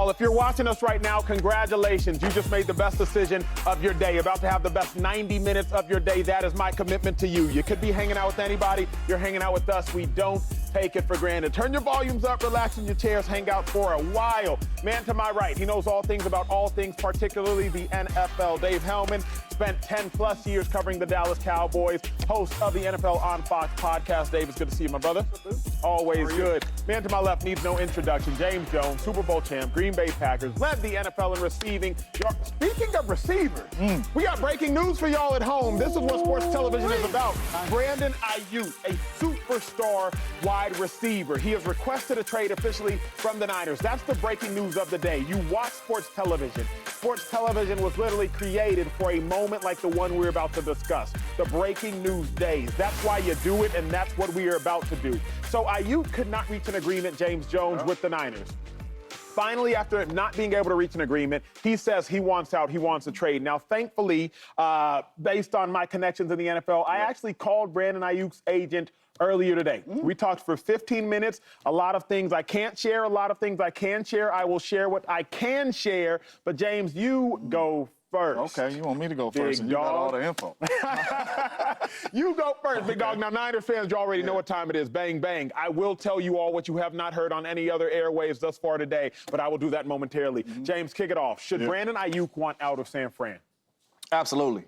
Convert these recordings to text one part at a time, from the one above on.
y'all, if you're watching us right now, congratulations. You just made the best decision of your day. About to have the best 90 minutes of your day. That is my commitment to you. You could be hanging out with anybody. You're hanging out with us. We don't take it for granted. Turn your volumes up, relax in your chairs, hang out for a while. Man to my right, he knows all things about all things, particularly the NFL. Dave Hellman spent 10+ years covering the Dallas Cowboys, host of the NFL on Fox podcast. Dave, it's good to see you, my brother. Always good. Man to my left needs no introduction. James Jones, Super Bowl champ, Green Bay Packers, led the NFL in receiving. Speaking of receivers, we got breaking news for y'all at home. This is what sports television is about. Brandon Aiyuk, a superstar wide receiver. He has requested a trade officially from the Niners. That's the breaking news of the day. You watch sports television. Sports television was literally created for a moment like the one we're about to discuss, the breaking news days. That's why you do it, and that's what we are about to do. So Aiyuk could not reach an agreement, James Jones, with the Niners. Finally, after not being able to reach an agreement, he says he wants out, he wants a trade. Now, thankfully, based on my connections in the NFL, I actually called Brandon Aiyuk's agent earlier today. We talked for 15 minutes. A lot of things I can't share, a lot of things I can share. I will share what I can share. But, James, you go first. Okay, you want me to go first, and you got all the info. You go first, big dog. Now, Niners fans, you already know what time it is. Bang, bang. I will tell you all what you have not heard on any other airwaves thus far today, but I will do that momentarily. James, kick it off. Should Brandon Aiyuk want out of San Fran? Absolutely.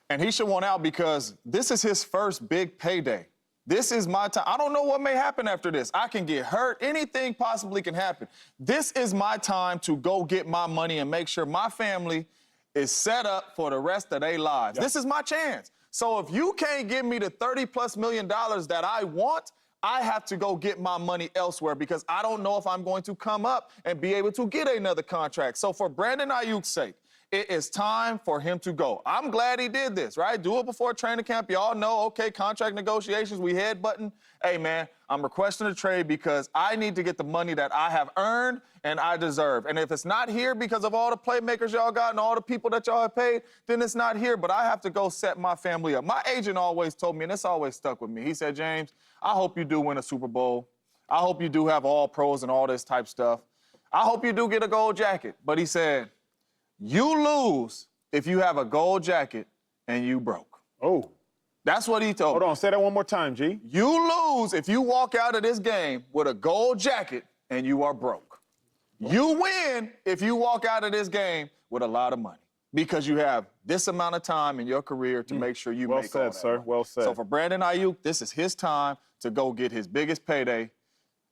And he should want out because this is his first big payday. This is my time. I don't know what may happen after this. I can get hurt. Anything possibly can happen. This is my time to go get my money and make sure my family is set up for the rest of their lives. This is my chance. So if you can't give me the $30+ million that I want, I have to go get my money elsewhere because I don't know if I'm going to come up and be able to get another contract. So for Brandon Aiyuk's sake, it is time for him to go. I'm glad he did this, right? Do it before training camp. Y'all know, okay, contract negotiations, we headbutting. Hey, man, I'm requesting a trade because I need to get the money that I have earned and I deserve. And if it's not here because of all the playmakers y'all got and all the people that y'all have paid, then it's not here. But I have to go set my family up. My agent always told me, and it's always stuck with me. He said, James, I hope you do win a Super Bowl. I hope you do have all pros and all this type stuff. I hope you do get a gold jacket. But he said, you lose if you have a gold jacket and you broke. Oh. That's what he told me. Hold on, say that one more time, G. You lose if you walk out of this game with a gold jacket and you are broke. You win if you walk out of this game with a lot of money because you have this amount of time in your career to make sure you well make all that said, sir. money. Well said. So for Brandon Aiyuk, this is his time to go get his biggest payday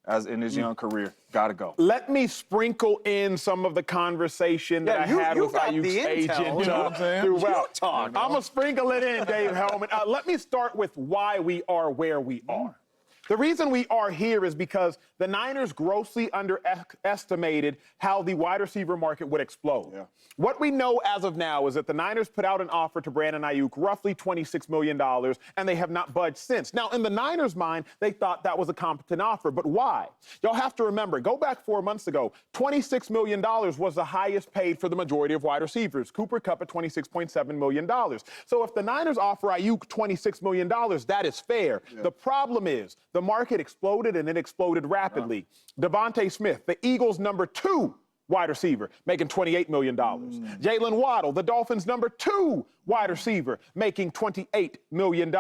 as in his young career. Gotta go. Let me sprinkle in some of the conversation that I had with Aiyuk's agent. You know what I'm saying? Throughout. I'm going to sprinkle it in, Dave Hellman. Let me start with why we are where we are. The reason we are here is because the Niners grossly underestimated how the wide receiver market would explode. What we know as of now is that the Niners put out an offer to Brandon Aiyuk, roughly $26 million, and they have not budged since. Now, in the Niners' mind, they thought that was a competent offer, but why? Y'all have to remember, go back 4 months ago, $26 million was the highest paid for the majority of wide receivers. Cooper Kupp at $26.7 million. So if the Niners offer Aiyuk $26 million, that is fair. The problem is, the market exploded, and it exploded rapidly. Devontae Smith, the Eagles' +2 wide receiver, making $28 million. Jalen Waddle, the Dolphins' #2 wide receiver, making $28 million.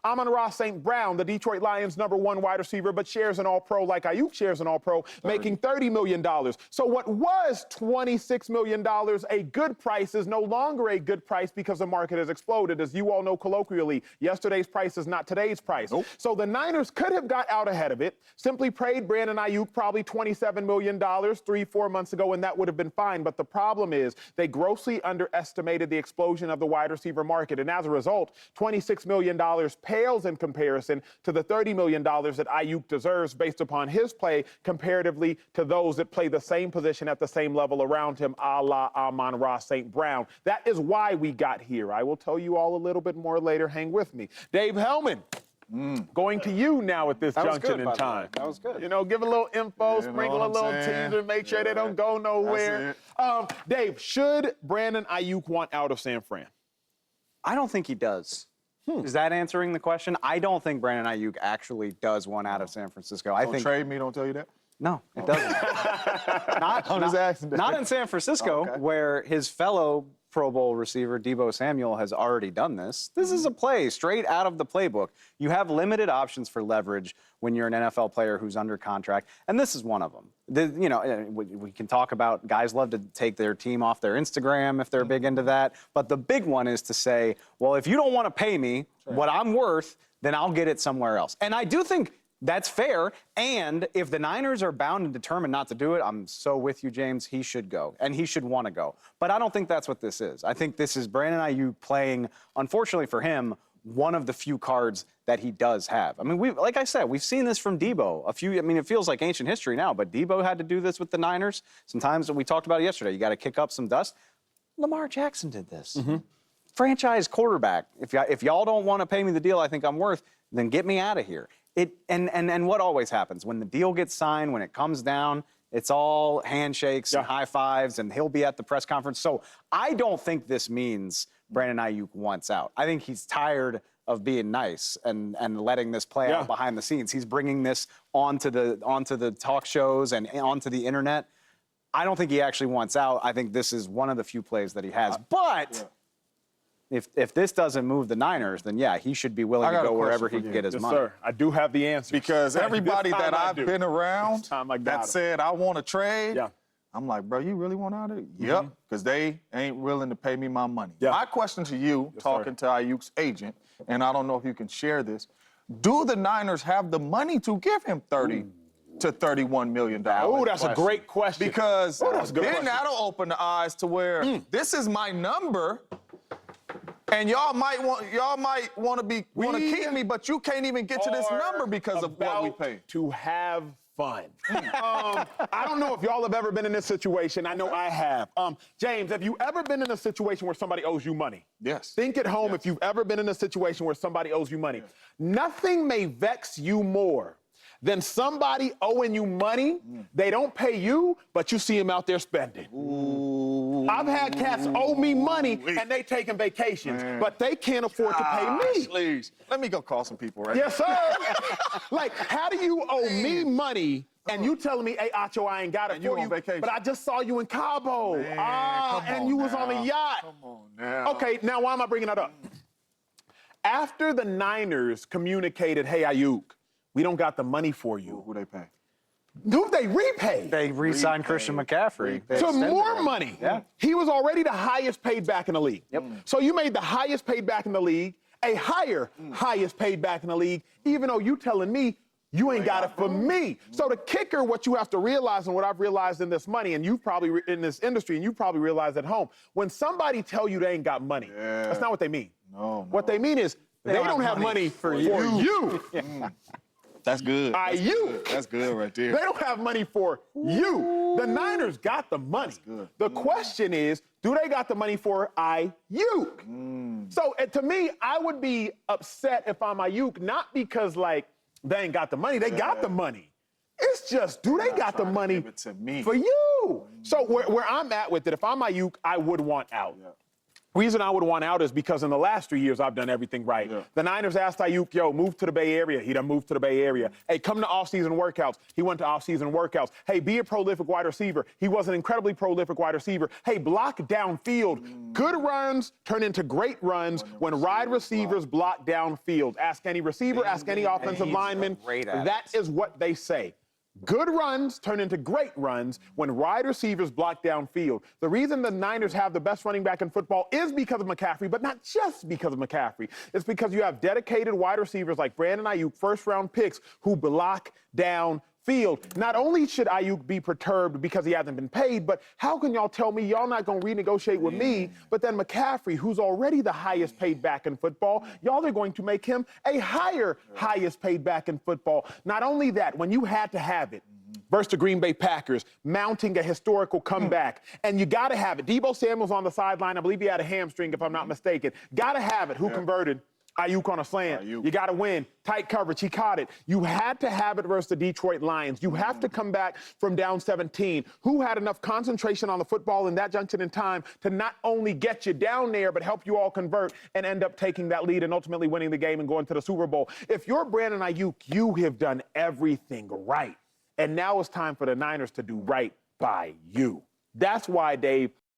Amon-Ra St. Brown, the Detroit Lions' #1 wide receiver, but shares an All-Pro like Aiyuk shares an All-Pro, making $30 million. So what was $26 million a good price is no longer a good price because the market has exploded. As you all know colloquially, yesterday's price is not today's price. So the Niners could have got out ahead of it, simply paid Brandon Aiyuk probably $27 million 3-4 months ago, and that would have been fine. But the problem is they grossly underestimated the explosion of the wide receiver market. And as a result, $26 million pales in comparison to the $30 million that Aiyuk deserves based upon his play comparatively to those that play the same position at the same level around him, a la Amon-Ra St. Brown. That is why we got here. I will tell you all a little bit more later. Hang with me. Dave Hellman. Going to you now at this junction in time. That was good. You know, give a little info, sprinkle a little teaser, make sure they don't go nowhere. Dave, should Brandon Aiyuk want out of San Fran? I don't think he does. Is that answering the question? I don't think Brandon Aiyuk actually does want out of San Francisco. I think trade me, don't tell you that? No, it doesn't. Not in San Francisco, where his fellow Pro Bowl receiver, Deebo Samuel, has already done this. This is a play straight out of the playbook. You have limited options for leverage when you're an NFL player who's under contract, and this is one of them. We can talk about guys love to take their team off their Instagram if they're big into that, but the big one is to say, well, if you don't want to pay me what I'm worth, then I'll get it somewhere else. And I do think that's fair, and if the Niners are bound and determined not to do it, I'm so with you, James, he should go, and he should want to go. But I don't think that's what this is. I think this is Brandon Aiyuk playing, unfortunately for him, one of the few cards that he does have. I mean, like I said, we've seen this from Deebo. It feels like ancient history now, but Deebo had to do this with the Niners. Sometimes, we talked about it yesterday, you got to kick up some dust. Lamar Jackson did this. Franchise quarterback. If y'all don't want to pay me the deal I think I'm worth, then get me out of here. And what always happens when the deal gets signed, when it comes down, it's all handshakes and high fives, and he'll be at the press conference. So I don't think this means Brandon Aiyuk wants out. I think he's tired of being nice and letting this play out behind the scenes. He's bringing this onto the talk shows and onto the internet. I don't think he actually wants out. I think this is one of the few plays that he has. But if this doesn't move the Niners, then yeah, he should be willing to go wherever he can get his money. Yes, sir. I do have the answer. Because everybody that I've been around that said, I want to trade, I'm like, bro, you really want out of it? Yep, because they ain't willing to pay me my money. My question to you, talking to Aiyuk's agent, and I don't know if you can share this, do the Niners have the money to give him $30 to $31 million? Oh, that's a great question. Because then that'll open the eyes to where this is my number. And y'all might want to keep me, but you can't even get to this number because of what we pay. To have fun. I don't know if y'all have ever been in this situation. I know I have. James, have you ever been in a situation where somebody owes you money? Yes. Think at home if you've ever been in a situation where somebody owes you money. Nothing may vex you more than somebody owing you money. They don't pay you, but you see them out there spending. I've had cats owe me money and they taking vacations, but they can't afford to pay me. Please, let me go call some people right Yes, sir. Like, how do you owe me money and you telling me, hey, Acho, I ain't got it for you, but I just saw you in Cabo. And you was on a yacht. Come on now. Okay, now why am I bringing that up? After the Niners communicated, hey, Aiyuk, we don't got the money for you. Who they pay? Who they repay? They re-signed Christian McCaffrey. To more money. Yeah. He was already the highest paid back in the league. So you made the highest paid back in the league, a higher highest paid back in the league, even though you telling me you ain't got it for me. So the kicker, what you have to realize, and what I've realized in this money, and you've probably in this industry, and you probably realized at home, when somebody tell you they ain't got money, that's not what they mean. No. What they mean is they don't have money for you. That's good. Aiyuk. That's good right there. They don't have money for you. The Niners got the money. The question is, do they got the money for Aiyuk? So to me, I would be upset if I'm Aiyuk, not because like they ain't got the money. They got the money. It's just, do they got the money for you? So where I'm at with it, if I'm Aiyuk, I would want out. Reason I would want out is because in the last 3 years, I've done everything right. The Niners asked Aiyuk, yo, move to the Bay Area. He done moved to the Bay Area. Hey, come to off-season workouts. He went to off-season workouts. Hey, be a prolific wide receiver. He was an incredibly prolific wide receiver. Hey, block downfield. Good runs turn into great runs when wide receivers block downfield. Ask any receiver, ask any offensive lineman. That is what they say. Good runs turn into great runs when wide receivers block downfield. The reason the Niners have the best running back in football is because of McCaffrey, but not just because of McCaffrey. It's because you have dedicated wide receivers like Brandon Aiyuk, first-round picks, who block downfield. Not only should Aiyuk be perturbed because he hasn't been paid, but how can y'all tell me y'all not going to renegotiate with me, but then McCaffrey, who's already the highest paid back in football, y'all are going to make him a higher highest paid back in football. Not only that, when you had to have it, versus the Green Bay Packers, mounting a historical comeback, and you got to have it. Deebo Samuel's on the sideline. I believe he had a hamstring, if I'm not mistaken. Got to have it. Who converted? Aiyuk on a slant. You got to win. Tight coverage. He caught it. You had to have it versus the Detroit Lions. You have to come back from down 17. Who had enough concentration on the football in that junction in time to not only get you down there, but help you all convert and end up taking that lead and ultimately winning the game and going to the Super Bowl? If you're Brandon Aiyuk, you have done everything right. And now it's time for the Niners to do right by you. That's why, Dave,